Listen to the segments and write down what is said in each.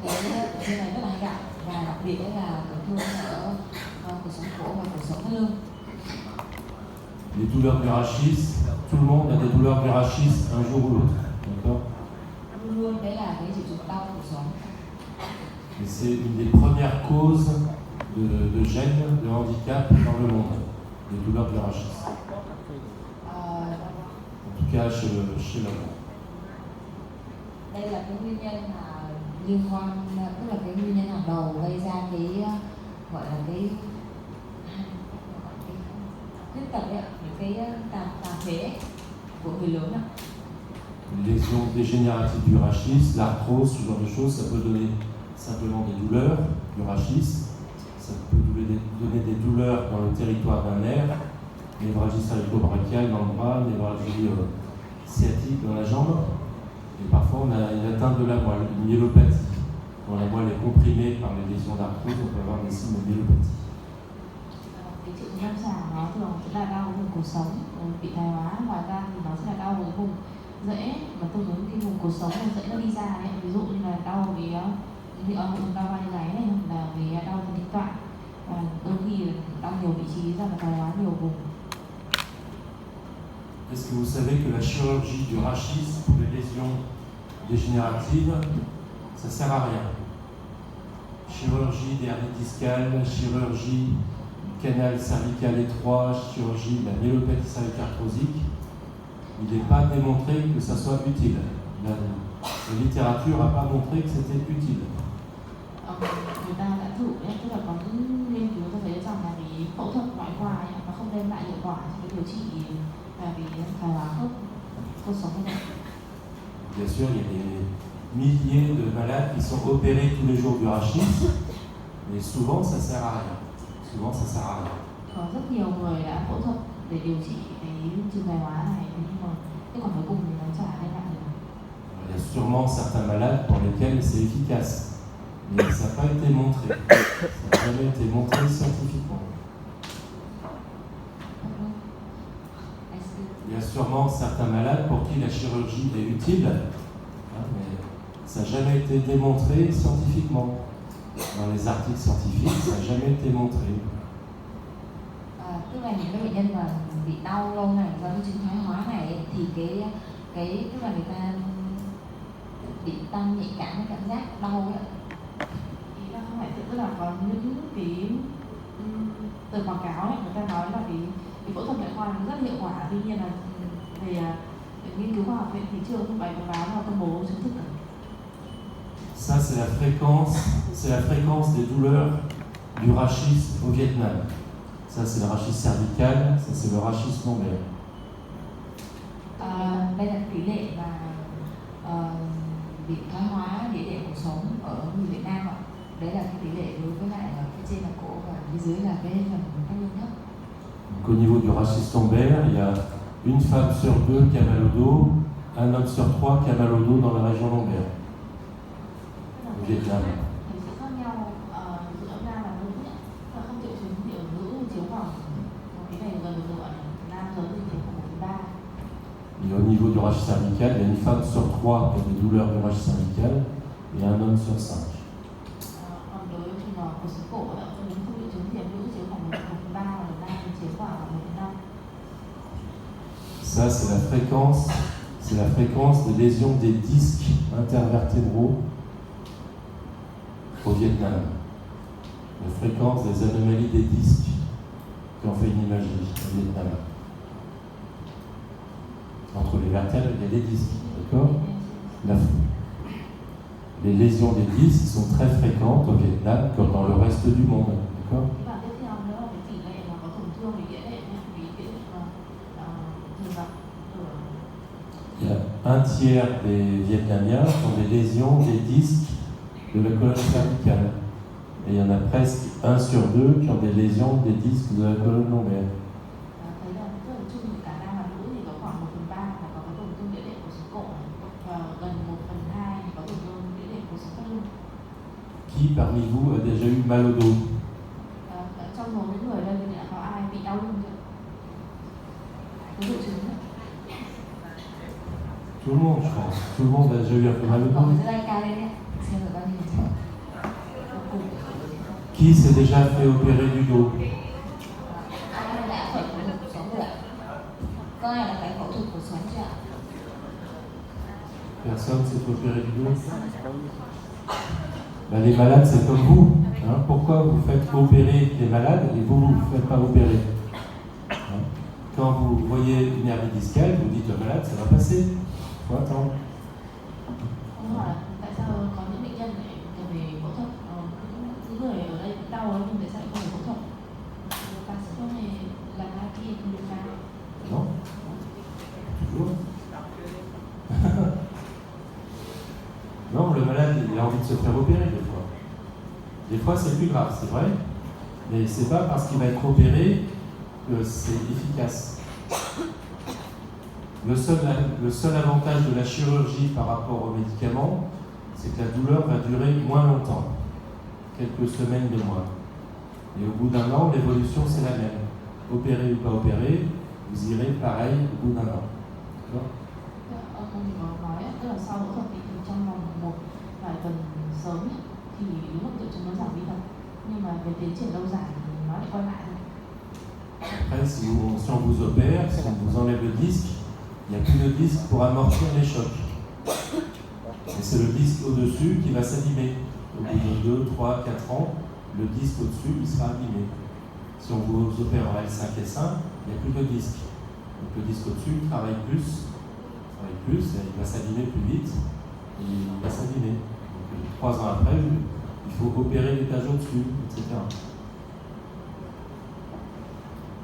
cái tổn thương này rất là hay gặp, và đặc biệt là tổn thương ở cuộc sống cổ và cuộc sống thắt lưng. Les douleurs du rachis, tout le monde a des douleurs du rachis un jour ou l'autre. D'accord? Luôn luôn đấy là cái triệu chứng đau cuộc sống. Et c'est une des premières causes de gêne, de handicap dans le monde, les douleurs du rachis. En tout cas chez l'homme. Đây là cái nguyên nhân mà liên quan, tức là cái nguyên nhân hàng đầu gây ra cái gọi là cái khuyết tật ấy, những cái tàn phế của người lớn ạ. Lésions dégénératives du rachis, l'arthrose, ce genre de choses, ça peut donner simplement des douleurs du rachis, ça peut donner des douleurs dans le territoire d'un nerf, névralgie cervico-brachiale dans le bras, névralgie sciatique dans la jambe, et parfois on a une atteinte de la moelle, une myélopathie. Quand la moelle est comprimée par les lésions d'arthrose, on peut avoir des signes de myélopathie. Cái triệu chứng lâm sàng nó thường sẽ là đau vùng cột sống, bị thoái hóa, ngoài ra thì nó sẽ là đau vùng rễ và tương ứng cái vùng cột sống và rễ nó đi ra ấy. Ví dụ như là đau vì đau vai gáy này, hoặc là vì đau thịt tọa, và đôi khi đau nhiều vị trí ra và thoái hóa nhiều vùng. Est-ce que vous savez que la chirurgie du rachis pour les lésions dégénératives, ça sert à rien? Chirurgie des hernies discales, chirurgie du canal cervical étroit, chirurgie de la myélopathie cervico-arthrosique, il n'est pas démontré que ça soit utile. La littérature n'a pas montré que c'était utile. Người ta đã thử đấy, tức là có những nghiên cứu cho thấy rằng là vì phẫu thuật ngoại khoa ấy, nó không đem lại hiệu quả cho cái điều trị và vì thoái hóa khớp cột sống như này. Bien sûr, il y a des milliers de malades qui sont opérés tous les jours du rachis, mais souvent ça sert à rien. Souvent ça sert à rien. Có rất nhiều người đã phẫu thuật để điều trị cái chứng thoái hóa này, nhưng mà kết quả cuối cùng thì nó chả đem lại được. Il y a sûrement certains malades pour lesquels c'est efficace, mais ça n'a pas été montré. Ça n'a jamais été montré scientifiquement. Il y a sûrement certains malades pour qui la chirurgie est utile, mais ça n'a jamais été démontré scientifiquement. Dans les articles scientifiques, ça n'a jamais été montré. Tức là những cái bệnh nhân mà bị đau lâu này do cái chứng thoái hóa này ấy, thì cái tức là người ta bị tăng nhạy cảm với cảm giác đau ấy. Ý là không phải tức là có những cái từ quảng cáo ấy, người ta nói là cái phẫu thuật ngoại khoa nó rất hiệu quả, tuy nhiên là về nghiên cứu khoa học thì chưa có bài báo nào công bố chứng thực cả. Ça, c'est la fréquence des douleurs du rachis au Vietnam. Ça, c'est le rachis cervical, ça, c'est le rachis lombaire. Đây là tỷ lệ mà bị thoái hóa địa điểm cuộc sống ở người Việt Nam ạ. Đấy là cái tỷ lệ đối với lại phía trên là cổ và phía dưới là cái phần thắt lưng thấp. Donc, au niveau du rachis lombaire, il y a une femme sur deux qui a mal au dos, un homme sur trois qui a mal au dos dans la région lombaire. Au Vietnam. Thì sẽ khác nhau giữa nam và nữ, là không triệu chứng thì ở nữ chiếm khoảng cái này gần được gọi là nam giới thì chiếm khoảng 1/3. Et au niveau du rachis cervical, il y a une femme sur trois qui a des douleurs du rachis cervical et un homme sur 5. Còn đối với trường hợp của sống cổ là không triệu chứng thì nữ chiếm khoảng 1/3 và nam thì chiếm khoảng 1/5. Ça, c'est la fréquence des lésions des disques intervertébraux au Vietnam. La fréquence des anomalies des disques qui ont fait une imagerie au Vietnam. Entre les vertèbres, il y a des disques, d'accord? Les lésions des disques sont très fréquentes au Vietnam comme dans le reste du monde, d'accord? Il y a un tiers des Vietnamiens qui ont des lésions des disques de la colonne cervicale. Et il y en a presque 1 sur 2 qui ont des lésions des disques de la colonne lombaire. Qui parmi vous a déjà eu mal au dos? Tout le monde, je pense. Tout le monde a déjà eu un peu mal au dos. Qui s'est déjà fait opérer du dos? Ai đã phải phẫu thuật cuộc sống chưa ạ? Có ai đã phải phẫu thuật cuộc sống chưa ạ? Personne s'est opéré du dos? Ben, les malades, c'est comme vous. Hein. Pourquoi vous faites opérer les malades et vous ne vous faites pas opérer? Hein. Quand vous voyez une hernie discale, vous dites le malade, ça va passer. Il faut attendre. Ông hỏi là tại sao có những bệnh nhân lại cần phải phẫu thuật, những người ở đây cũng đau nhưng tại sao lại không phải phẫu thuật? Parce que la maladie est plus grave. Non? Toujours? Non, le malade, il a envie de se faire opérer des fois. Des fois, c'est plus grave, c'est vrai, mais c'est pas parce qu'il va être opéré que c'est efficace. Le seul avantage de la chirurgie par rapport aux médicaments, c'est que la douleur va durer moins longtemps, quelques semaines, des mois. Et au bout d'un an, l'évolution, c'est la même. Opéré ou pas opéré, vous irez pareil au bout d'un an. D'accord? Ông thì có nói tức là sau phẫu thuật thì trong vòng một vài tuần sớm ấy, thì đúng là triệu chứng nó giảm đi thật, nhưng mà về tiến triển lâu dài thì nó lại quay lại thôi. Après, si on vous opère, si on vous enlève le disque, il n'y a plus de disque pour amortir les chocs. Et c'est le disque au-dessus qui va s'abîmer. Au bout de 2, 3, 4 ans, le disque au-dessus, il sera abîmé. Si on vous opère en L5 et 5, il n'y a plus de disque. Donc le disque au-dessus travaille plus, et il va s'abîmer plus vite, et il va s'abîmer. Donc 3 ans après, il faut opérer l'étage au-dessus, etc.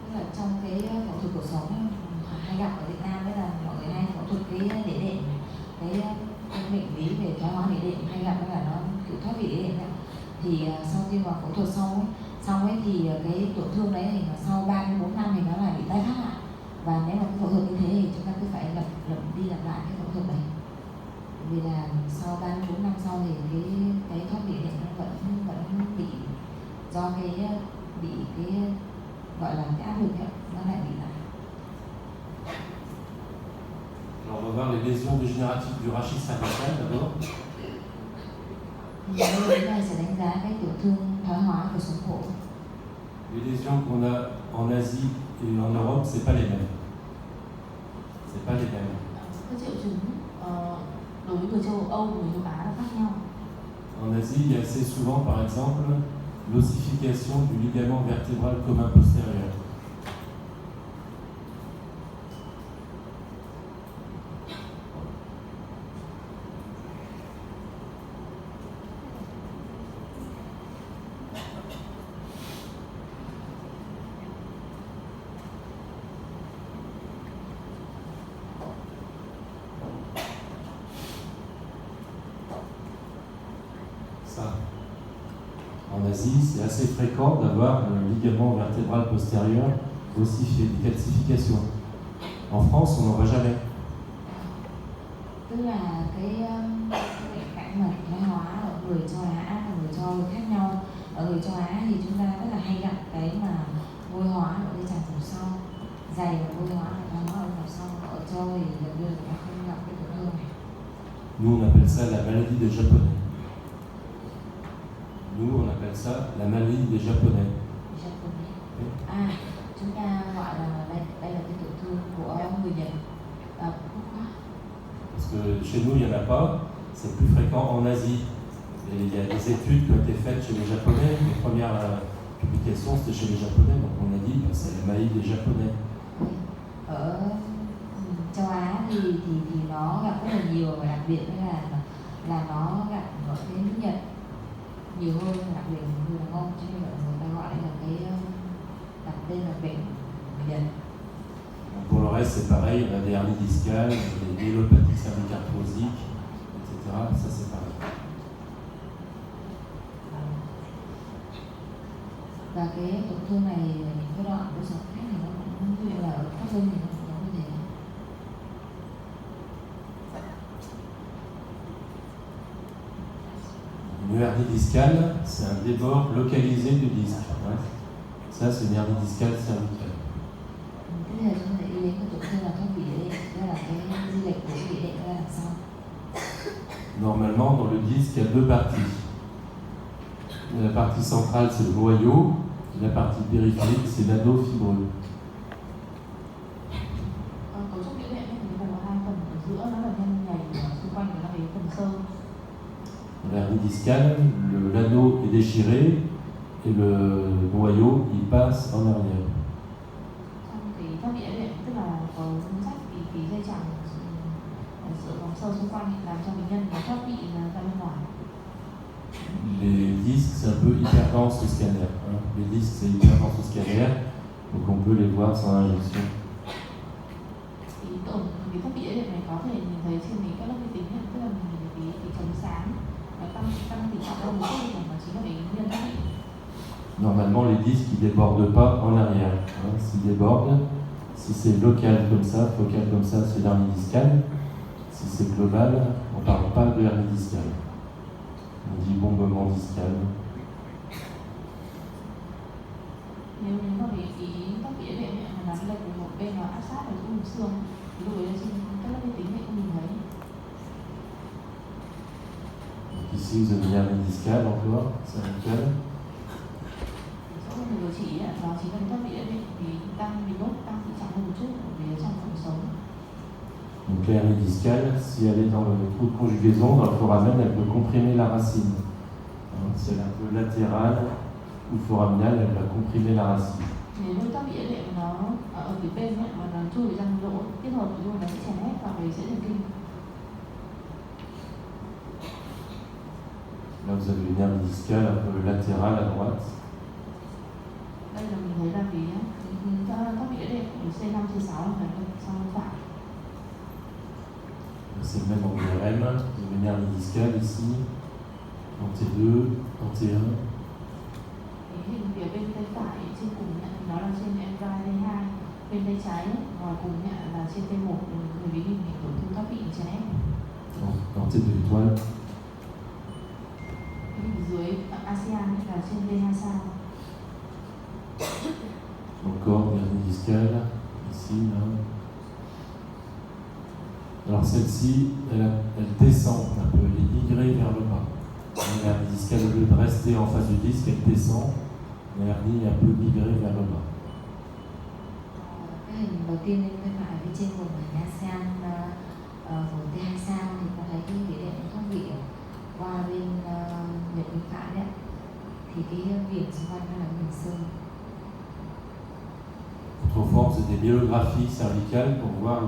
Tức là trong cái phẫu thuật cuộc sống ấy, hay gặp ở Việt Nam đấy là mọi người hay phẫu thuật cái đĩa đệm, cái bệnh lý về thoái hóa đĩa đệm hay gặp là nó kiểu thoát vị đĩa đệm ấy. Thì sau khi mà phẫu thuật xong ấy thì cái tổn thương đấy thì sau 3-4 năm thì nó lại bị tái phát lại. Và nếu mà cái phẫu thuật như thế thì chúng ta cứ phải lặp lại cái phẫu thuật này. Vì là sau 3-4 năm sau thì cái thoát vị đệm nó vẫn bị do bị gọi là cái áp lực ấy, nó lại bị lại. Alors, on va voir les lésions dégénératives du rachis cervical d'abord. Thì đây chúng ta sẽ đánh giá cái tổn thương thoái hóa của sống cổ. Les lésions qu'on a en Asie et en Europe, c'est pas les mêmes. C'est pas les mêmes. Các triệu chứng đối với người châu Âu và người châu Á là khác nhau. En Asie, il y a assez souvent, par exemple, l'ossification du ligament vertébral commun postérieur. En Asie, c'est assez fréquent d'avoir un ligament vertébral postérieur ossifié, une calcification. En France, on n'en voit jamais. Tức là cái bệnh cảnh mạch thoái hóa ở người châu Á và người châu Âu khác nhau. Ở người châu Á thì chúng ta rất là hay gặp cái mà vôi hóa ở cái tràng cổ sau, dày và vôi hóa và thoái hóa ở cổ sau. Ở châu Âu thì gần như là không gặp cái tổn thương này. Nous, on appelle ça la maladie des Japonais. Nous, on appelle ça la maladie des Japonais. À, chúng ta gọi là đây là cái tổn thương của người Nhật. Pourquoi? Parce que chez nous, il n'y en a pas. C'est plus fréquent en Asie. Et il y a des études qui ont été faites chez les Japonais. Les premières publications, c'était chez les Japonais. Donc on a dit que c'est la maladie des Japonais. Ở châu Á thì nó gặp rất là nhiều, và đặc biệt là nó gặp ở cái nước Nhật nhiều hơn, đặc biệt là người đàn ông, cho nên là người ta gọi đây là cái đặt tên là bệnh người Nhật. Pour le reste, c'est pareil, on a des hernies discales, des myélopathies cervicarthrosiques, etc. Ça, c'est pareil. Và cái tổn thương này, những cái đoạn của sống khác thì nó cũng ví dụ là ở các lưng thì nó cũng giống như thế. Une hernie discale, c'est un débord localisé du disque. Hein. Ça, c'est une hernie discale cervicale. Cái này chúng ta để ý đến cái tổn thương là thoát vị đệm, tức là cái di lệch của vị đệm ra đằng sau. Normalement, dans le disque, il y a deux parties. La partie centrale, c'est le noyau. Et la partie périphérique, c'est l'anneau fibreux. Cấu trúc đĩa đệm thì nó gồm có hai phần, ở giữa nó là nhân nhảy, xung quanh nó là cái phần sơn. Dans l'hernie discale, l'anneau est déchiré et le noyau il passe en arrière. Trong cái thoát vị đĩa đệm tức là có rung rách thì cái dây chằng sợi vòng sơ xung quanh làm cho bệnh nhân nó thoát vị ra bên ngoài. Les disques, c'est un peu hyper dense au scanner. Hein. Les disques, c'est hyper dense au scanner, donc on peut les voir sans injection. Thì tổn cái thoát vị đĩa đệm này có thể nhìn thấy trên các lớp vi tính, tức là mình nhìn thấy cái chấm sáng nó tăng tỷ trọng ra một chút, mà chính là cái nguyên thoát vị. Normalement, les disques ils débordent pas en arrière. Hein. S'ils débordent, si c'est local comme ça, c'est l'hernie discale. Si c'est global, on ne parle pas de hernie discale. On dit bombement discal. Nếu mà cái thoát vị đĩa đệm mà nó lệch một bên nó áp sát vào chỗ vùng xương thì lúc đấy trên các lớp vi tính này không nhìn thấy. Donc ici, vous avez une hernie discale encore, cervicale. Chỗ mình điều trị đó chính là thoát vị đĩa đệm thì tăng tỷ trọng hơn một chút về trong cuộc sống. Donc l'hernie discale, si elle est dans le trou de conjugaison, dans le foramen, elle peut comprimer la racine. Hein, si elle est un peu latérale ou foraminale, elle va comprimer la racine. Nếu như thoát vị đĩa đệm nó ở phía bên mà nó chui vào trong lỗ kết hợp với nó sẽ chèn ép vào cái dễ thần kinh. Là, vous avez une hernie discale un peu latérale à droite. Đây là mình thấy là cái thoát vị đĩa đệm của C5 C6 là sang bên phải. C'est le même en IRM. Vous avez une hernie discale ici, en T2, en T1. Cái hình phía bên tay phải trên cùng thì nó là trên MRI T2, bên tay trái ngoài cùng là trên T1, người bị hình tổn thương thoát vị chèn ép. En T2 étoile. Cái hình dưới ASEAN là trên T2 sao. Encore une hernie discale, ici, là. Alors celle-ci, elle descend un peu, elle est migrée vers le bas. L'hernie discale, au lieu de rester en face du disque, elle descend. L'hernie est un peu migrée vers le bas. Cái hình đầu tiên bên tay phải phía trên vùng nhà San vùng T2 sao thì có thấy cái đĩa đệm thoát vị qua bên huyệt bên phải đấy, thì cái viền xung quanh nó là viền xương. Autrefois, on faisait des myélographies cervicales pour voir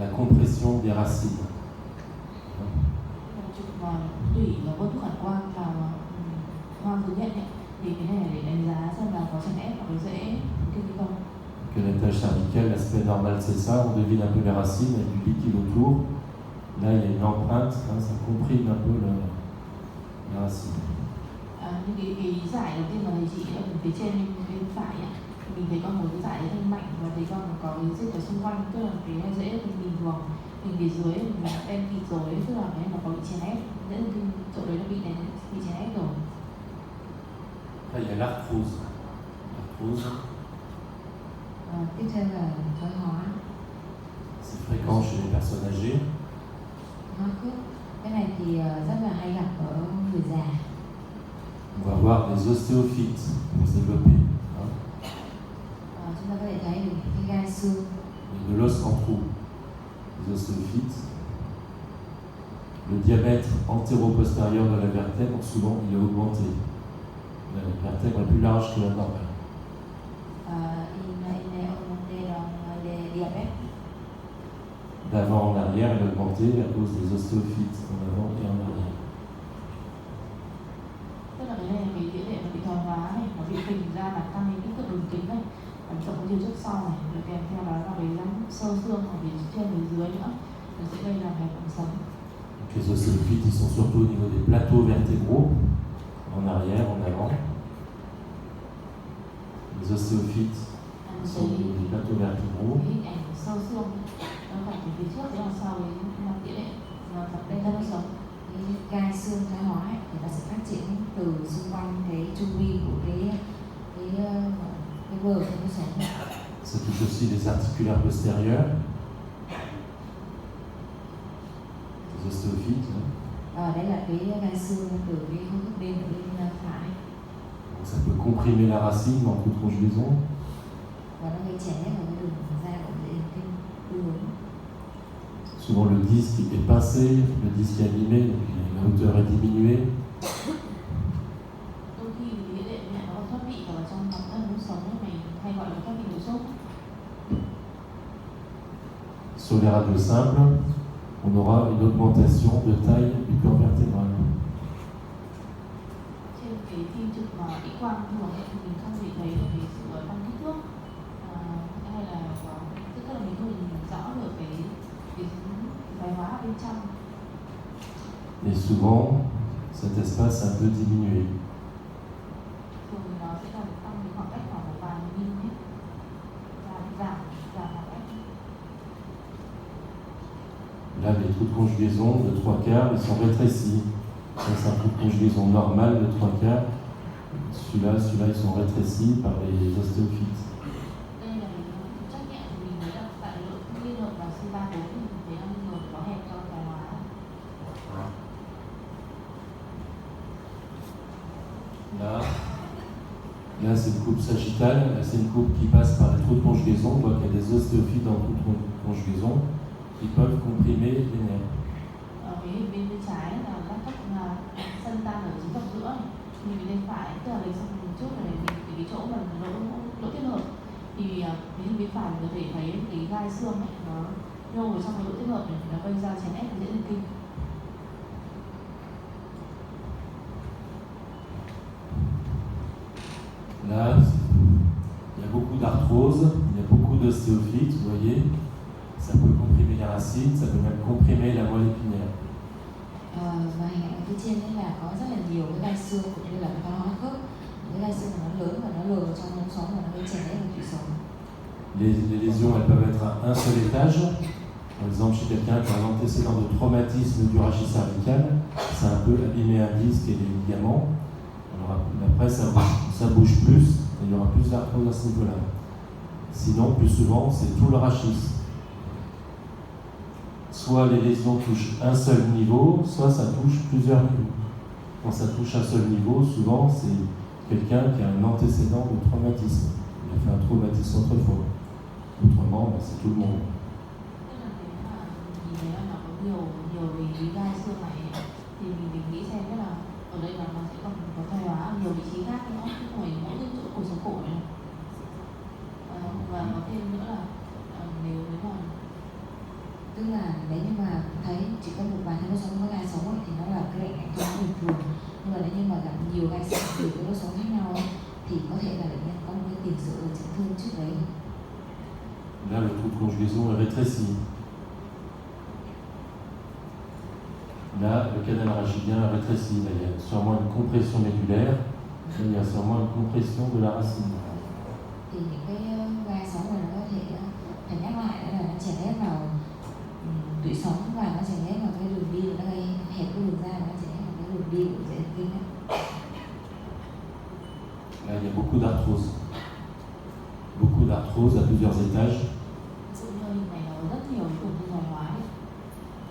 la compression des racines. Chụp tủy và có thuốc phản quang vào khoang thứ nhất thì cái này để đánh giá xem là có chèn ép hoặc là dễ kinh không. Que la tâche cervicale, l'aspect normal c'est ça, on devine un peu les racines avec du liquide autour. Là il y a une empreinte, hein, ça comprime un peu la racine. Những cái giải đầu tiên mà thầy chị ở phía trên bên phải mình thấy con một cái giải thanh mạnh và thấy con có cái dịch ở xung quanh, tức là cái dễ thì bình thường. Mình phía dưới mình đã đen kịt rồi, tức là cái nó có bị chèn ép, dễ thì chỗ đấy nó bị chèn ép rồi. Là il y a l'arthrose. L'arthrose. Tiếp theo là thoái hóa. C'est fréquent chez les personnes âgées. Hóa khớp. Cái này thì rất là hay gặp ở người già. On va voir des ostéophytes qui vont se développer. Hein. Chúng ta có thể thấy được cái gai xương. Et de l'os en trou. Les ostéophytes. Le diamètre antéro-postérieur de la vertèbre, souvent, il est augmenté. La vertèbre est plus large que la normale. D'avant en arrière, elle est augmentée à cause des ostéophytes en avant et en arrière. Tức là cái này cái đĩa đệm nó bị thoái hóa này, nó bị phình ra là tăng cái kích thước đường kính này, làm rộng cái chiều trước sau này, rồi kèm theo đó là cái sơ xương ở phía trên phía dưới nữa, nó sẽ gây làm hẹp cột sống. Les ostéophytes, ils sont surtout au niveau des plateaux vertébraux, en arrière, en avant. Les ostéophytes sont au niveau des plateaux vertébraux. Cái hình ảnh sơ xương nó phải từ phía trước đến đằng sau với mặt đĩa đệm, nó tập đây thân sống. Cái gai xương thoái hóa ấy, thì nó sẽ phát triển từ xung quanh cái chu vi của cái bờ của cái sống. Ça touche aussi les articulaires postérieurs, les ostéophytes. Đây là cái gai xương từ cái khớp bên ở bên phải. ça peut comprimer la racine en toute conjugaison. và nó gây chèn ép vào cái đường ra của hệ thần kinh đuôi hướng. Souvent le disque est pincé, le disque est abîmé, donc la hauteur est diminuée. Đôi khi thì cái đệm này nó thoát vị vào trong lòng đốt sống mình hay gọi là thoát vị đốt sống. Sur les radios simples, on aura une augmentation de taille du corps vertébral. Trên cái phim chụp X quang thường thì mình không thể thấy được cái sự tăng kích thước hay là có tức là mình không nhìn rõ được cái thoái hóa bên trong. Et souvent, cet espace est un peu diminué. Thường thì nó sẽ làm tăng cái khoảng cách khoảng một vài mm, giảm khoảng cách. Là, les trous de conjugaison de 3/4, ils sont rétrécis. Ça, c'est un trou de conjugaison normal de 3/4. Celui-là, ils sont rétrécis par les ostéophytes. Đây là mình trách nhẹ thì mình thấy là tại lượng liên hợp và C34 thì mình thấy là người có hẹp cho thoái hóa. Là c'est une coupe sagittale. Là, c'est une coupe qui passe par les trous de conjugaison. On voit qu'il y a des ostéophytes dans le trou de conjugaison qui peuvent comprimer les nerfs. Ở cái hình bên trái là các cấp sân tan ở chính góc giữa, mình bên phải tức là lấy xong một chút này mình cái chỗ mà lỗ kết hợp thì cái hình bên phải mình có thể thấy cái gai xương ấy nó nhô vào trong cái lỗ kết hợp này nó gây ra chèn ép dễ thần kinh. Là, il y a beaucoup d'arthrose, il y a beaucoup d'ostéophytes, vous voyez. Ça peut comprimer les racines, ça peut même comprimer la moelle épinière. Và hình ảnh ở phía trên đấy là có rất là nhiều cái gai xương cũng như là cái thoái hóa khớp. Cái gai xương nó lớn và nó lờ vào trong ống sống và nó gây chèn ép vào tủy sống. Les lésions, elles peuvent être à un seul étage. Par exemple, chez quelqu'un qui a un antécédent de traumatisme du rachis cervical, ça a un peu abîmé un disque et les ligaments. Alors après, ça bouge plus, et il y aura plus d'arthrose à ce niveau-là. Sinon, plus souvent, c'est tout le rachis. Soit les lésions touchent un seul niveau, soit ça touche plusieurs niveaux. Quand ça touche un seul niveau, souvent, c'est quelqu'un qui a un antécédent de traumatisme. Il a fait un traumatisme autrefois. Autrement, c'est tout le monde. Tức là nếu mà nhìn thấy là nó có nhiều cái gai xương này thì mình nghĩ xem rất là ở đây là nó sẽ còn có thoái hóa ở nhiều vị trí khác nữa, không phải mỗi cái chỗ cổ sống cổ này. Và có thêm nữa là nếu mà Tức là nếu như mà thấy chỉ có một vài cái sống có gai sống ấy, thì nó là cái bệnh thoái hóa bình thường. Nhưng mà nếu như mà gặp nhiều gai sống từ cái lỗ sống khác nhau ấy, thì có thể là bệnh nhân có một cái tiền sử ở chấn thương trước đấy. Là, le trou de conjugaison est rétréci. Là, le canal rachidien est rétréci. Là, il y a sûrement une compression médulaire. Là, il y a sûrement une compression de la racine. Thì những cái gai sống này nó có thể phải nhắc lại đó là nó chèn ép vào tủy sống và nó chèn ép vào cái đường đi và nó gây hẹp cái đường ra và nó chèn ép vào cái đường đi của dễ thần kinh ấy. Là, il y a beaucoup d'arthrose. Beaucoup d'arthrose à plusieurs étages. sự như hình này nó rất nhiều cái tổn thương thoái hóa ấy.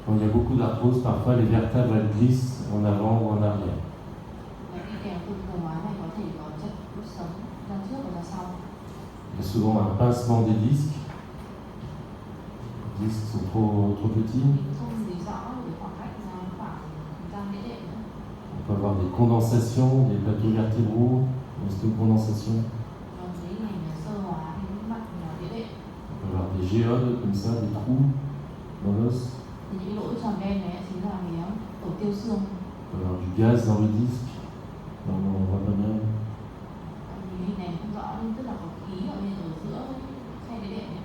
Quand il y a beaucoup d'arthrose, parfois les vertèbres elles glissent en avant ou en arrière. Và đi kèm tổn thương thoái hóa này có thể có chất đốt sống ra trước và ra sau. Il y a souvent un pincement des disques. Les disques sont trop petits. Mình không thấy rõ được khoảng cách khoảng ra nghĩa đệm nữa. On peut avoir des condensations, des plateaux vertébraux, des osteocondensations. Còn thấy hình sơ hóa cái mặt nghĩa đệm. On peut avoir des géodes comme ça, des trous dans l'os. Thì những lỗ tròn đen này chính là cái tổ tiêu xương. On peut avoir du gaz dans le disque. On voit pas bien. Nhìn hình này không rõ nhưng tức là có khí ở giữa hai cái đệm này.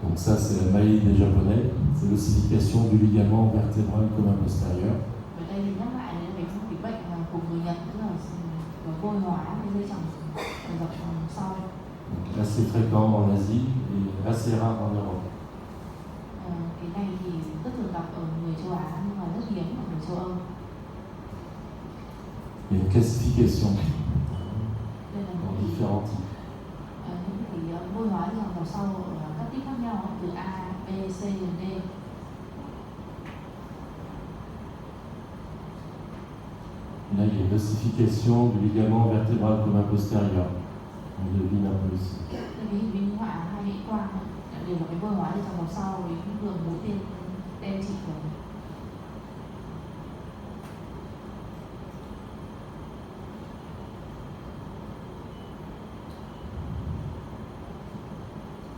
Donc ça, c'est la maladie des Japonais. C'est l'ossification du ligament vertébral commun postérieur. Ở đây thì nhắc lại là cái bệnh của người Nhật tức là vôi hóa cái dây chằng dọc sau. Donc assez fréquent en Asie et assez rare en Europe. Cái này thì rất thường gặp ở người châu Á nhưng mà rất hiếm ở người châu Âu. Il y a une classification Đây là en những différents types. cái vôi hóa dòng dọc sau ở các type khác nhau từ A, B, C đến D. Là, il y a une ossification du ligament vertébral commun postérieur. On devine un peu ici. Cái hình minh họa hai hệ quang đều là cái vôi hóa trong đầu sau với đường mũi tên đen chỉ của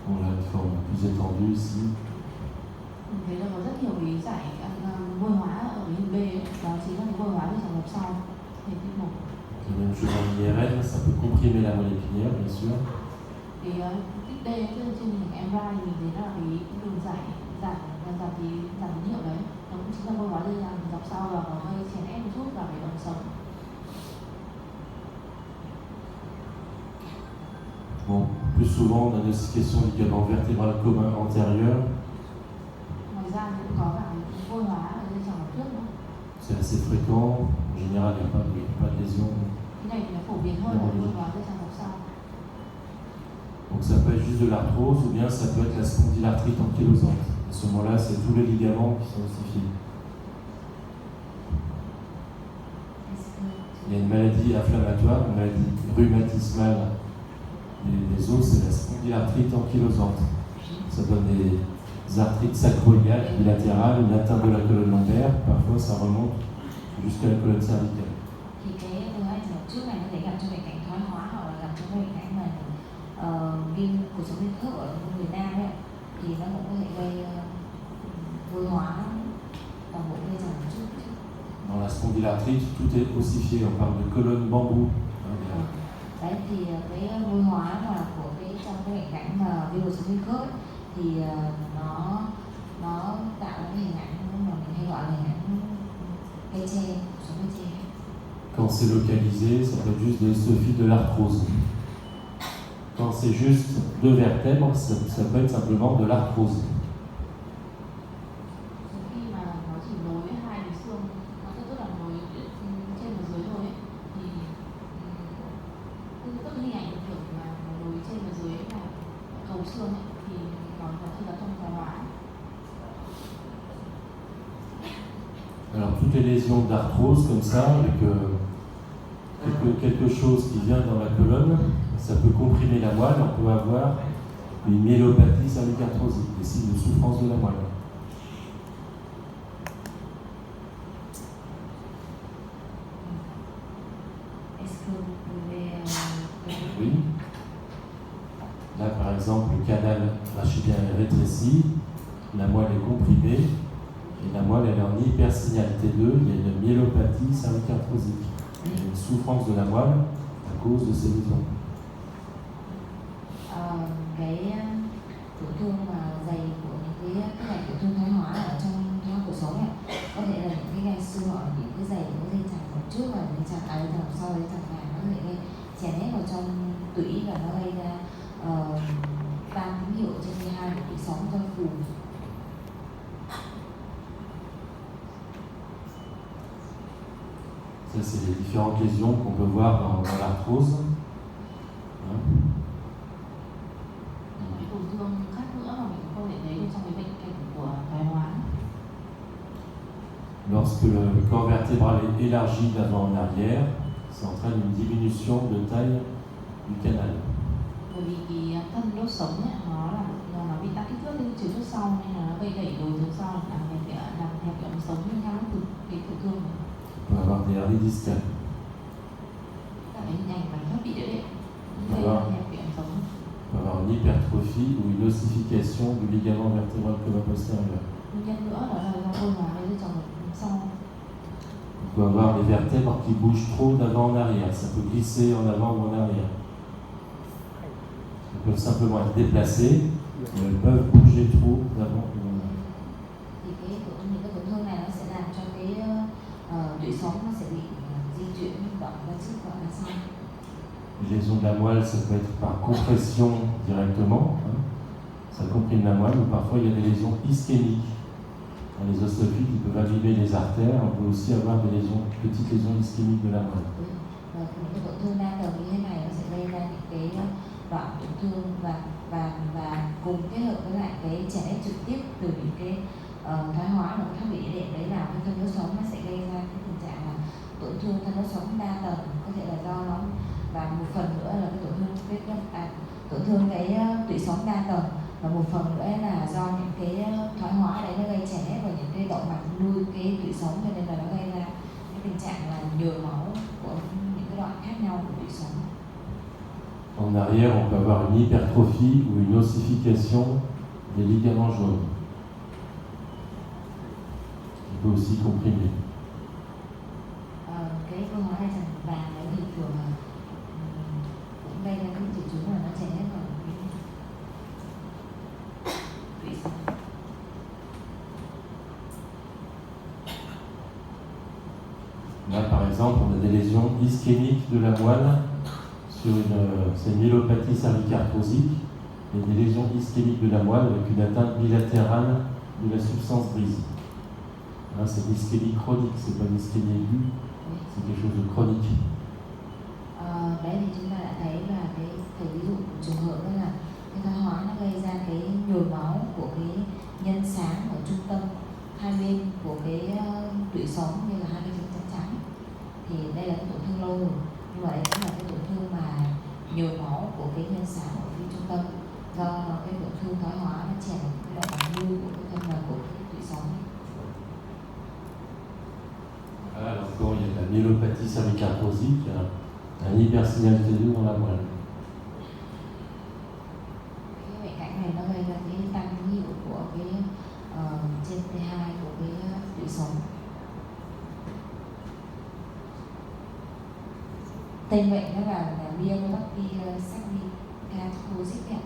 On a une forme plus étendue ici. mình thấy là có rất nhiều cái giải vôi hóa ở cái hình B ấy. Đó chính là cái vôi hóa trong đầu sau hình thứ 1. La même chose en IRM, ça peut comprimer la moelle épinière, bien sûr. Thì tích D tức là trên hình MRI mình thấy là cái đường giải giảm tín hiệu đấy, nó cũng chính là vôi hóa dây dàng dọc sau và có gây chèn ép một chút vào cái đống sống. Bon, plus souvent, on a une ossification du ligament vertébral commun antérieur. Ngoài ra thì cũng có cả cái vôi hóa ở dây chằng trước nữa. C'est assez fréquent. En général, il n'y a pas de lésion. Cái này thì nó phổ biến hơn là vôi hóa dây chằng sau. Donc ça peut être juste de l'arthrose ou bien ça peut être la spondylarthrite ankylosante. À ce moment-là, c'est tous les ligaments qui sont ossifiés. Il y a une maladie inflammatoire, une maladie rhumatismale des os, c'est la spondylarthrite ankylosante. Ça donne des arthrites sacro-iliaques bilatérales, une atteinte de la colonne lombaire, parfois ça remonte jusqu'à la colonne cervicale. Thì cái vôi hóa dây trước này nó thể gặp trong bệnh cảnh thoái hóa hoặc là gặp trong bệnh cảnh mà viêm cột sống viêm khớp ở người nam ấy, thì nó cũng có thể gây vôi hóa toàn bộ dây chằng trước. Dans la spondylarthrite, tout est ossifié, on parle de colonne bambou. Đấy thì cái vôi hóa mà của cái trong cái bệnh cảnh mà viêm cột sống viêm khớp ấy, thì nó tạo ra cái hình ảnh mà mình hay gọi là hình ảnh cây tre, sống cây tre. Quand c'est localisé, ça peut être juste des ossophies de l'arthrose. Quand c'est juste deux vertèbres, ça peut être simplement de l'arthrose. Khi mà nó chỉ nối hai cái xương, nó sẽ tức là nối trên và dưới thôi ấy, thì tức hình ảnh được kiểu mà nối trên và dưới là cầu xương ấy, thì nó chỉ là trong thoái hóa. Alors toutes les lésions d'arthrose comme ça, avec quelque chose qui vient dans la colonne, ça peut comprimer la moelle, on peut avoir une myélopathie cervicarthrosique, des signes de souffrance de la moelle. Est-ce que vous pouvez Oui. Là par exemple, le canal rachidien est rétréci, la moelle est comprimée, et la moelle elle est en hypersignalité 2, il y a une myélopathie cervicarthrosique. Il y a une souffrance de la moelle à cause de ces lésions. cái tổn thương mà dày của những cái này tổn thương thoái hóa ở trong thoái hóa cuộc sống này, có thể là những cái gai xương hoặc là những cái dày của dây chằng đằng trước và dây chằng đằng sau, dây chằng vàng, nó có thể gây chèn ép vào trong tủy và nó gây ra tan tín hiệu trên dây hai của tủy sống trong phù. Ça, c'est les différentes lésions qu'on peut voir dans l'arthrose. Cái tổn thương khác nữa mà mình có thể thấy được trong cái bệnh cảnh của thoái hóa. Lorsque le corps vertébral est élargi d'avant en arrière, ça entraîne une diminution de taille du canal. Bởi vì cái thân đốt sống ấy, nó bị tăng kích thước lên chiều trước sau nên là nó gây đẩy lùi từ sau làm hẹp cái ống sống lên theo từ cái tổn thương. On peut avoir des hernies discales. Các cái hình ảnh mà nó bị đĩa gây hẹp cái ống sống. On peut avoir une hypertrophie ou une ossification du ligament vertébral commun postérieur. Nguyên nhân nữa đó là do vôi hóa dây chằng sau. On peut avoir des vertèbres qui bougent trop d'avant en arrière. Ça peut glisser en avant ou en arrière. Elles peuvent simplement être déplacées, mais elles peuvent bouger trop d'avant ou en arrière. Thì những cái tổn thương này nó sẽ làm cho cái tủy sống nó sẽ bị di chuyển động ra trước và ra sau. Les lésions de la moelle, ça peut être par compression directement, hein. Ça comprime la moelle, ou parfois il y a des lésions ischémiques. Dans les osteophytes, ils peuvent abîmer les artères. On peut aussi avoir des lésions, petites lésions ischémiques de la moelle. Những cái tổn thương đa tầng như thế này nó sẽ gây ra những cái đoạn tổn thương và cùng kết hợp với lại cái chèn ép trực tiếp từ những cái thoái hóa và thoát vị đệm đấy, làm cho thân đốt sống nó sẽ gây ra cái tình trạng là tổn thương thân đốt và một phần nữa là do những cái thoái hóa đấy nó gây chèn ép vào những cái động mạch nuôi cái tủy sống, cho nên là nó gây ra cái tình trạng là nhồi máu của những cái đoạn khác nhau của tủy sống. En arrière, on peut avoir une hypertrophie ou une ossification des ligaments jaunes. Il peut aussi comprimer. Cái thoái hóa đại tràng vàng đấy thì thường là cũng gây ra cái triệu chứng là nó chèn ép vào cái tủy sống. Là, par exemple, on a des lésions ischémiques de la moelle sur c'est une myélopathie cervicarthrosique et des lésions ischémiques de la moelle avec une atteinte bilatérale de la substance grise. Là, c'est une ischémie chronique, c'est pas une ischémie aiguë, c'est quelque chose de chronique. Đấy thì chúng ta đã thấy là cái ví dụ trường hợp đó là cái thoái hóa nó gây ra cái nhồi máu của cái nhân sáng ở trung tâm hai bên của cái tủy sống, như là hai cái trắng trắng, thì đây là cái tổn thương lâu rồi, nhưng mà đây cũng là cái tổn thương mà nhồi máu của cái nhân sáng ở phía trung tâm do cái tổn thương thoái hóa nó chèn cái động mạch nuôi của cái thân và của cái tủy sống. Là encore, il y a de la myélopathie cervicarthrosique, un hypersignal T2 dans la moelle. Cái bệnh cảnh này nó gây ra cái tăng tín hiệu của cái trên T2 của cái tủy sống. Tên bệnh nó là myelopathy cervicarthrosique.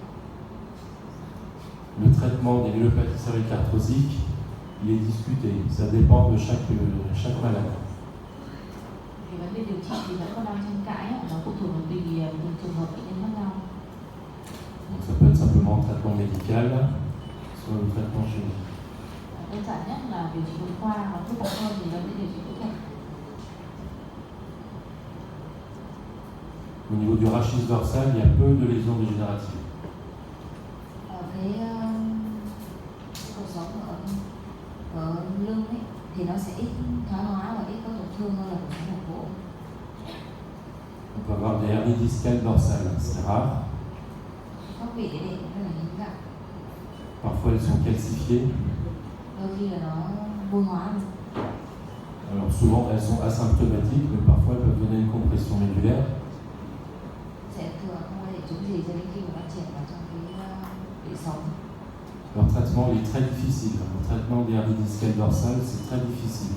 Le traitement des myélopathies cervicarthrosiques, il est discuté, ça dépend de chaque malade. Thì vấn đề điều trị thì vẫn còn đang tranh cãi, nó phụ thuộc vào tùy từng trường hợp bệnh nhân khác nhau. Donc ça peut être simplement un traitement médical, soit le traitement chimique. Đơn giản nhất là điều trị nội khoa, hoặc phức tạp hơn thì là điều trị phẫu thuật. Au niveau du rachis dorsal, il y a peu de lésions dégénératives. Ở cái cột sống ở lưng ấy thì nó sẽ ít thoái hóa và ít có tổn thương hơn là cột sống ở cổ. On peut avoir des hernies discales dorsales, c'est rare. Các vị đấy cũng rất là hiếm gặp. Parfois elles sont calcifiées. Đôi khi là nó vô hóa. Alors souvent elles sont asymptomatiques, mais parfois elles peuvent donner une compression médulaire. Sẽ thường không có triệu chứng gì cho đến khi mà nó chèn vào trong cái tủy sống. Leur traitement il est très difficile. Le traitement des hernies discales dorsales, c'est très difficile.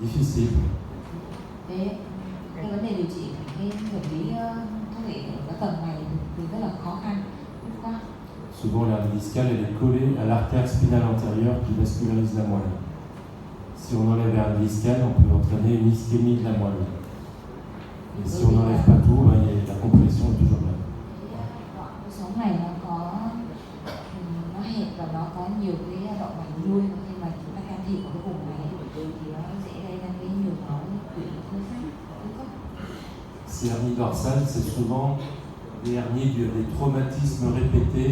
Difficile. Cái vấn đề điều trị cái bệnh lý thoát vị ở cái tầng này thì rất là khó khăn. Souvent l'hernie discale elle est collée à l'artère spinale antérieure qui vascularise la moelle. Si on enlève l'hernie discale, on peut entraîner une ischémie de la moelle. Et si on n'enlève pas tout, la compression est toujours là. Đoạn sống này nó hẹp và nó có nhiều cái động mạch nuôi, và khi mà chúng ta can thiệp vào cái vùng này thì nó dễ gây ra cái nhồi máu tủy khối khác. Ces hernies dorsales, c'est souvent des hernies dus à des traumatismes répétés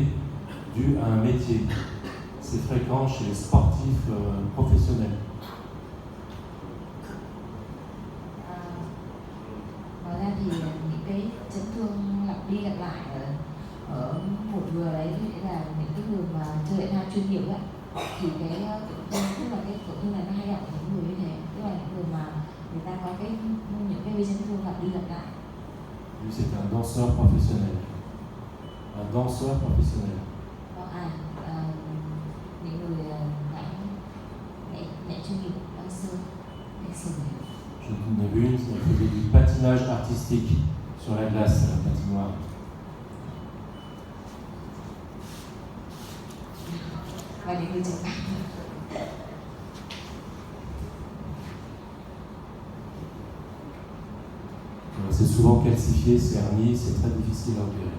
dus à un métier. C'est fréquent chez les sportifs professionnels. Ngoài ra thì những cái chấn thương lặp đi lặp lại ở một người đấy, thì là những cái người mà chơi thể thao chuyên nghiệp ấy, thì cái tức là cái tổn thương này nó hay gặp ở những người như thế, tức là những người mà người ta có những cái chấn thương lặp đi lặp lại. Lui, c'est un danseur professionnel. Un danseur professionnel. Những người nhảy chuyên nghiệp, danseur professionnel. J'en ai vu une, elle faisait du patinage artistique sur la glace, à la patinoire. Và những người chụp ảnh. C'est souvent calcifié, ces hernies, c'est très difficile à opérer.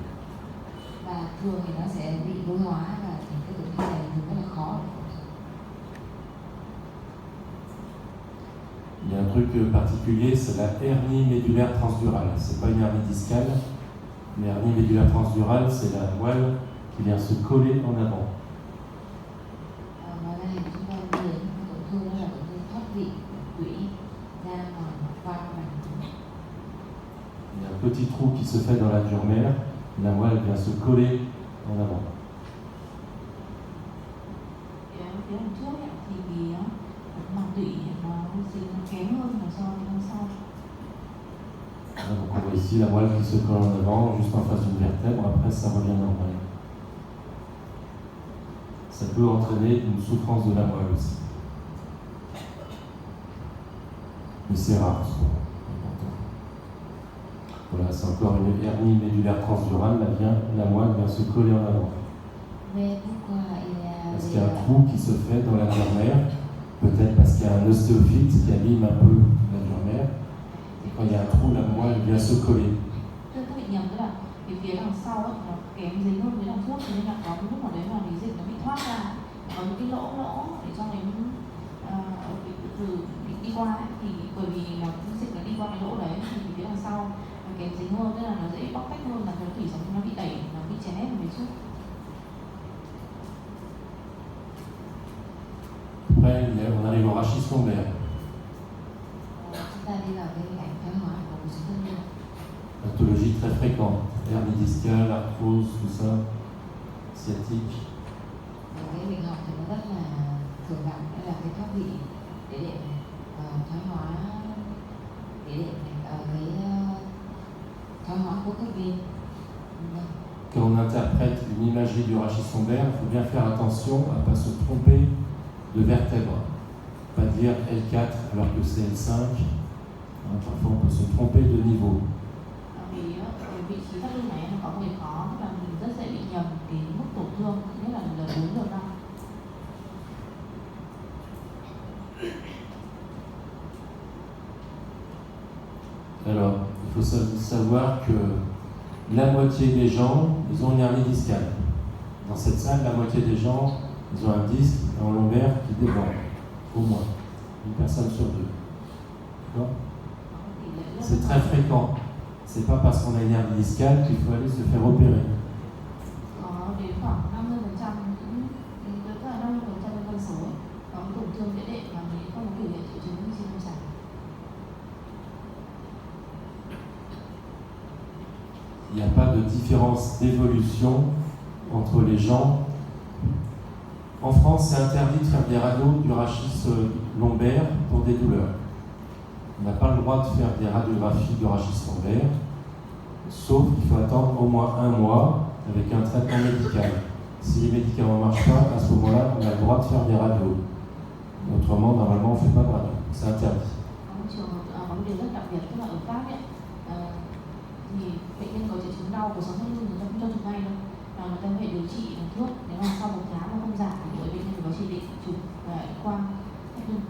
Và thường thì nó sẽ bị vô hóa, và những cái tổn thương này thì rất là khó. Il y a un truc particulier, c'est la hernie médulaire transdurale. C'est pas une hernie discale, mais hernie médulaire transdurale, c'est la moelle qui vient se coller en avant. Ngoài ra thì chúng ta biết đến tổn thương đó là tổn thương thoát vị tủy ra ngoài qua mạch. Il y a un petit trou qui se fait dans la dure mère La moelle elle vient se coller en avant. Phía đằng trước ấy, thì màng tủy nó dính nó kém hơn là so với đằng sau. Donc on voit ici la moelle qui se colle en avant, juste en face d'une vertèbre, après ça revient normal. Ça peut entraîner une souffrance de la moelle aussi. Mais c'est rare, souvent. Voilà, c'est encore une hernie médulaire transdurale, la moelle vient se coller en avant. Parce qu'il y a un trou qui se fait dans la dure mère, peut-être parce qu'il y a un ostéophyte qui abîme un peu la dure mère. Et quand il y a un trou, la moelle vient se coller. Tức là nhầm, tức là cái phía đằng sau ấy, nó kém dính hơn với đằng trước, cho nên là có lúc nào đấy mà cái dịch nó bị thoát ra, có những cái lỗ để cho đến từ đi qua ấy, thì bởi vì nó dịch nó đi qua cái lỗ đấy thì phía đằng sau nó kém dính hơn, tức là nó dễ bóc tách hơn, là cái thủy sống nó bị đẩy, nó bị chèn ép về trước. Après, on arrive au rachis lombaire. Chúng ta đi vào cái cảnh thoái hóa của cuộc sống thân nhân. Pathologie très fréquente, hernie discale, arthrose, tout ça, sciatique. Cái bệnh học thì nó rất là thường gặp, đó là cái thoát vị đĩa đệm, thoái hóa đĩa đệm, cái thoái hóa khối các bên. Quand on interprète une imagerie du rachis lombaire, il faut bien faire attention à ne pas se tromper de vertèbre. Pas dire L4 alors que c'est L5. Parfois on peut se tromper de niveau. Vì cái vị trí thắt lưng này nó có một cái khó, tức là mình rất dễ bị nhầm cái mức tổn thương, nhất là L4, L5. Alors, il faut savoir que la moitié des gens, ils ont une hernie discale. Dans cette salle, la moitié des gens, ils ont un disque en lombaire qui déborde, au moins. Une personne sur deux. D'accord ? C'est très fréquent. C'est pas parce qu'on a une hernie discale qu'il faut aller se faire opérer. Có đến khoảng 50%, tức là 50% dân số có tổn thương đĩa đệm và mình không có biểu hiện triệu chứng trên lâm sàng. Il n'y a pas de différence d'évolution entre les gens. En France, c'est interdit de faire des radios du rachis lombaire pour des douleurs. On n'a pas le droit de faire des radiographies du rachis lombaire, sauf qu'il faut attendre au moins 1 mois avec un traitement médical. Si les médicaments ne marchent pas, à ce moment-là, on a le droit de faire des radios. Autrement, normalement, on ne fait pas de radio. C'est interdit. Có một điều rất đặc biệt, tức là ở Pháp ấy, thì bệnh nhân có triệu chứng đau của sống thắt lưng người ta không cho chụp ngay đâu, mà người ta phải điều trị bằng thuốc. Nếu mà sau 1 tháng mà không giảm thì bệnh nhân có chỉ định chụp quang thắt lưng.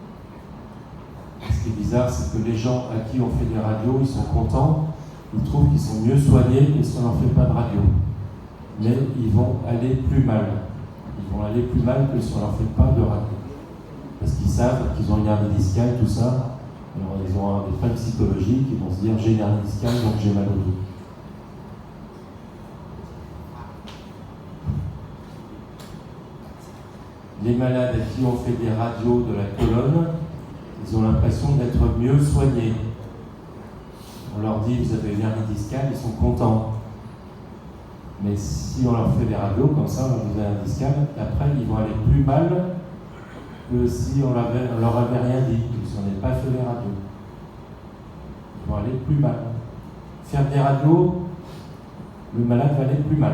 Ce qui est bizarre, c'est que les gens à qui on fait des radios, ils sont contents, ils trouvent qu'ils sont mieux soignés que si on ne leur fait pas de radio. Mais ils vont aller plus mal. Ils vont aller plus mal que si on ne leur fait pas de radio. Parce qu'ils savent qu'ils ont une hernie discale, tout ça. Alors ils vont avoir des problèmes psychologiques, ils vont se dire j'ai une hernie discale donc j'ai mal au dos. Les malades à qui on fait des radios de la colonne, ils ont l'impression d'être mieux soignés. On leur dit vous avez une hernie discale, ils sont contents. Mais si on leur fait des radios comme ça, on leur dit vous avez une hernie discale, après ils vont aller plus mal que si on leur avait rien dit, que si on n'avait pas fait les radios. Ils vont aller plus mal. Faire des radios, le malade va aller plus mal.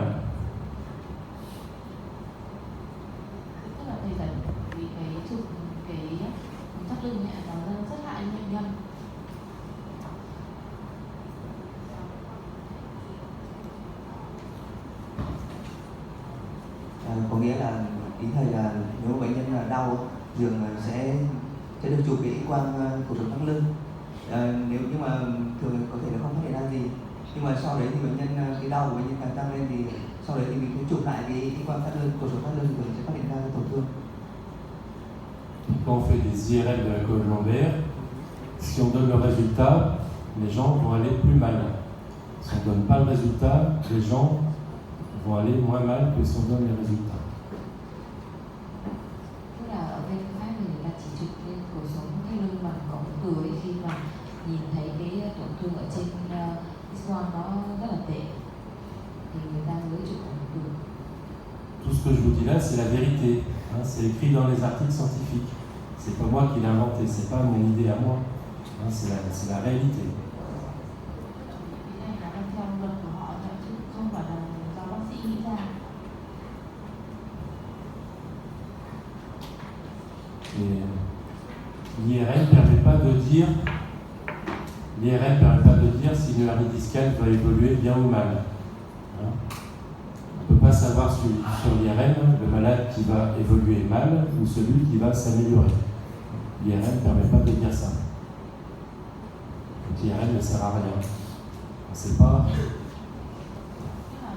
Tức là thầy dạy vì cái chụp cái thắt lưng này nó rất hại bệnh nhân. Có nghĩa là ý thầy là nếu bệnh nhân là đau giường sẽ được chụp cái quang cột sống thắt lưng. Nếu nhưng mà thường có thể là không phát hiện ra gì, nhưng mà sau đấy thì bệnh nhân cái đau của bệnh nhân càng tăng lên thì sau đấy thì mình cũng chụp lại cái quang thắt lưng, cột sống thắt lưng thì sẽ phát hiện ra tổn thương. Quand on fait des IRM de la colonne lombaire, si on donne le résultat, les gens vont aller plus mal. Si on ne donne pas le résultat, les gens vont aller moins mal que si on donne les résultats. Tức là ở bên Pháp thì người ta chỉ chụp lên cột sống thắt lưng bằng cổng cười khi mà nhìn thấy cái tổn thương ở trên X-quang nó rất là tệ. Thì là, c'est la vérité. Hein, c'est écrit dans les articles scientifiques. C'est pas moi qui l'ai inventé, c'est pas mon idée à moi. Hein, c'est la réalité. Cái này là theo luật của họ thôi, chứ không phải là do bác sĩ nghĩ ra. Et l'IRM ne permet pas de dire si le hernie discale va évoluer bien ou mal. Hein, on ne peut pas savoir sur l'IRM le malade qui va évoluer mal ou celui qui va s'améliorer. L'IRM ne permet pas de dire ça. Donc l'IRM ne sert à rien. On ne sait pas. Tức là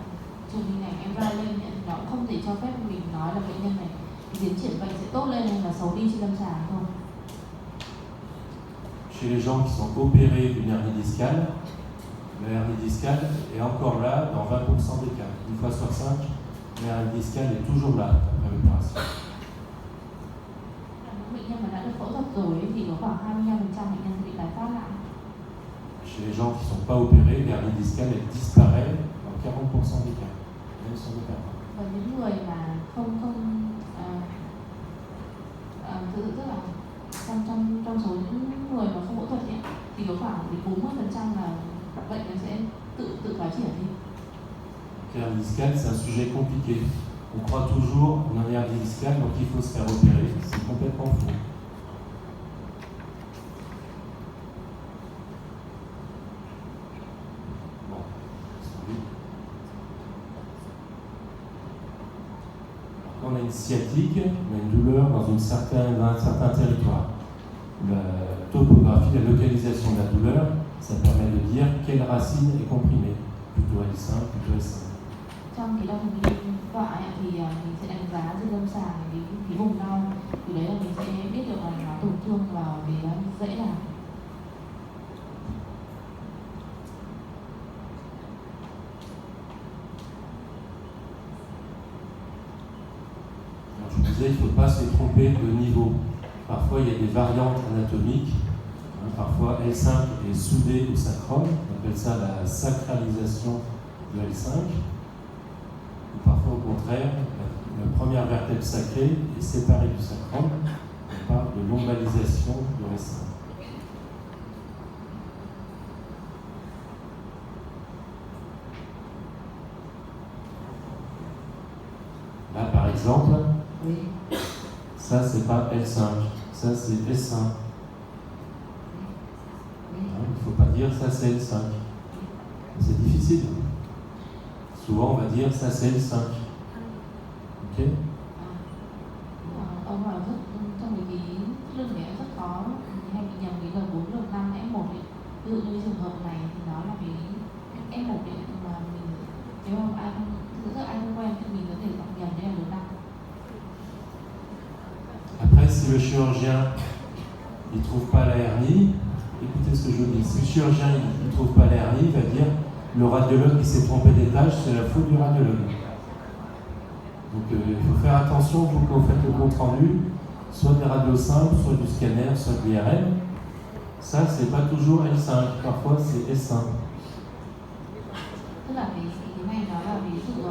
chụp hình ảnh MRI lên thì nó cũng không thể cho phép mình nói là bệnh nhân này tiến triển bệnh sẽ tốt lên hay là xấu đi trên lâm sàng thôi. Chez les gens qui sont opérés d'une hernie discale, la hernie discale est encore là dans 20% des cas. Une fois sur 5, la hernie discale est toujours là après l'opération. Những bệnh nhân mà đã được phẫu thuật rồi thì có khoảng 25% bệnh nhân bị tái phát lại. Chez les gens qui ne sont pas opérés, l'hernie discale elle disparaît dans 40% des cas, même sans opération. Và những người mà không tức là trong số những người mà không phẫu thuật ấy, thì có khoảng 40% là bệnh nó sẽ tự phát triển đi. L'hernie discale, c'est un sujet compliqué. On croit toujours en une hernie discale, donc il faut se faire opérer. C'est complètement faux. Bon, quand on a une sciatique, on a une douleur dans un certain territoire. La topographie, la localisation de la douleur, ça permet de dire quelle racine est comprimée, plutôt L5, plutôt S5. Trong cái đau thần kinh tọa ấy, thì mình sẽ đánh giá trên lâm sàng cái vùng đau, từ đấy là mình sẽ biết được là nó tổn thương vào cái dãy nào. Alors, je vous disais, il ne faut pas se tromper de niveau. Parfois, il y a des variantes anatomiques. Hein, parfois, L5 est soudé au sacrum. On appelle ça la sacralisation de L5. Ou parfois, au contraire, la première vertèbre sacrée est séparée du sacrum. On parle de lombalisation de L5. Là, par exemple, Oui. ça, c'est pas L5. Ça, c'est S5. Hein, il ne faut pas dire ça, c'est L5. C'est difficile. Souvent, on va dire ça, c'est L5. Ok? Ông nói rất trong cái lưng này rất khó hay bị nhầm cái L4, L5, F1 ấy. Ví dụ như trường hợp này thì nó là cái F1 ấy, mà mình nếu mà ai không quen thì mình có thể đọc nhầm đây là L5. Après, si le chirurgien ne trouve pas la hernie, écoutez ce que je vous dis. Si le chirurgien ne trouve pas la hernie, il va dire le radiologue qui s'est trompé d'étage, c'est la faute du radiologue. Donc il faut faire attention, vous, quand vous faites le compte rendu, soit des radios simples, soit du scanner, soit de l'IRM. Ça, c'est pas toujours L5, parfois c'est S5. Tức là cái này nó là ví dụ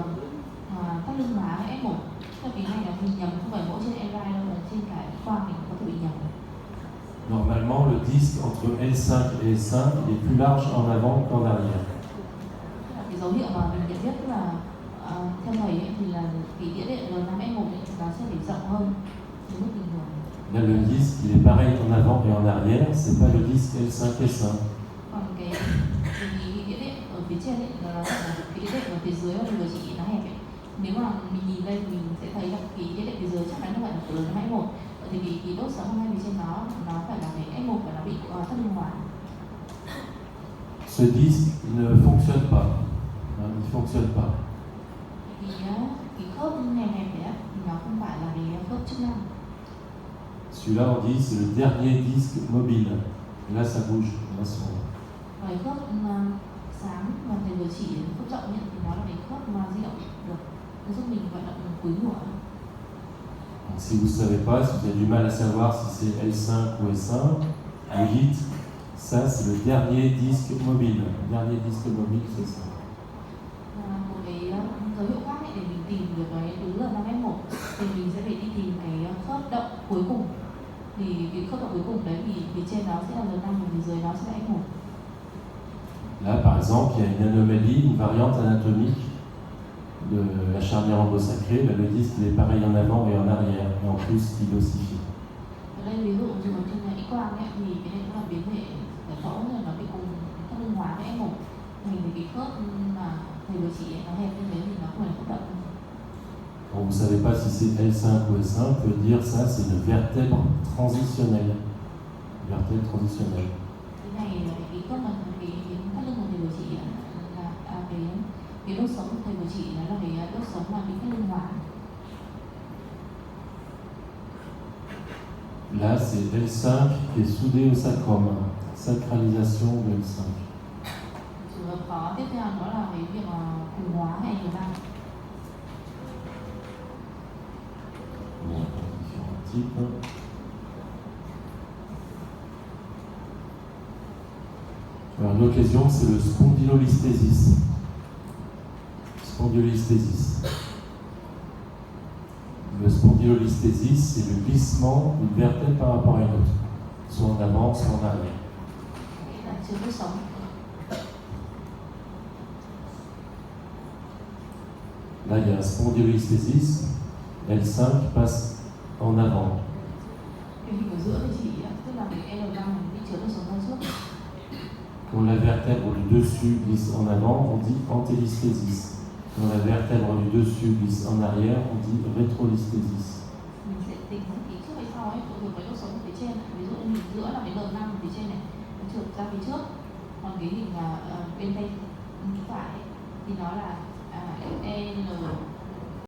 tắc lưng má với F1. Cái này là mình nhầm không phải mỗi trên MRI đâu, mà trên cả khoa mình có thể bị nhầm. Normalement, le disque entre L5 et S5 il est plus large en avant qu'en arrière. Cái dấu hiệu mà mình nhận biết tức là theo thầy ấy, thì là cái đĩa đệm L5S1 ấy, nó sẽ bị rộng hơn cái mức bình thường. Là, le disque, il est pareil en avant et en arrière, c'est pas le disque L5-S1. Còn cái đĩa đệm ở phía trên ấy, là cái đĩa đệm ở phía dưới mà mình vừa chỉ nó hẹp ấy. Nếu mà mình nhìn đây thì mình sẽ thấy là cái đĩa đệm phía dưới chắc chắn không phải là của L5S1. Thì cái đốt sống ngay phía trên nó phải là cái S1 và nó bị thất linh hoạt. Ce disque il ne fonctionne pas. Hein, il ne fonctionne pas. Cái khớp hẹp hẹp đấy thì nó không phải là cái khớp chức năng. Celui-là, on dit c'est le dernier disque mobile. Là, ça bouge. Là, Cái khớp sáng mà thầy vừa chỉ khớp rộng ấy, thì nó là cái khớp mà di động được, nó giúp mình vận động cúi ngửa. Donc, si vous ne savez pas, si vous avez du mal à savoir si c'est L5 ou S1, vous dites ça c'est le dernier disque mobile. Le dernier disque mobile, c'est ça. Một cái dấu hiệu khác ấy để mình tìm được cái túi L5S1 thì cái khớp đoạn cuối cùng đấy thì phía trên nó sẽ là L5 và phía dưới nó sẽ là F1. Là, par exemple, il y a une anomalie, une variante anatomique de la charnière ambosacrée. Là, le disque il est pareil en avant et en arrière, et en plus il ossifie. Ở đây ví dụ như trên X-quang ấy, thì cái này cũng là biến thể giải phẫu rồi nó bị cùng các lưng hóa với F1. Mình thì cái khớp mà thầy vừa chỉ nó hẹp như thế thì nó không phải là khớp động. Quand vous ne savez pas si c'est L5 ou S1, on peut dire ça, c'est une vertèbre transitionnelle. Vertèbre transitionnelle. Cái này là cái khớp mà cái thắt lưng mà thầy vừa chỉ là cái đốt sống thầy vừa chỉ nó là cái đốt sống mà bị các lưng hóa. Là, c'est L5 qui est soudé au sacrum. Sacralisation de L5. Trường hợp khó tiếp theo đó là cái việc cùng hóa hay L5. Bon, différents types. Alors, une autre lésion, c'est le spondylolisthésis. Spondylolisthésis. Le spondylolisthésis, c'est le glissement d'une vertèbre par rapport à une autre, soit en avant, soit en arrière. Là chưa đốt sống. Là, il y a un spondylolisthésis. L5 passe en avant. Cái hình ở giữa thì chỉ tức là cái L5 bị chứa đốt sống ra trước. Quand la vertèbre du dessus glisse en avant, on dit antélisthésis. Quand la vertèbre du dessus glisse en arrière, on dit rétrolisthésis. Mình sẽ tính cái trước hay sau ấy, phụ thuộc với đốt sống phía trên. Ví dụ như giữa là cái L5 phía trên này, nó trượt ra phía trước. Còn cái hình bên tay phải ấy, thì nó là L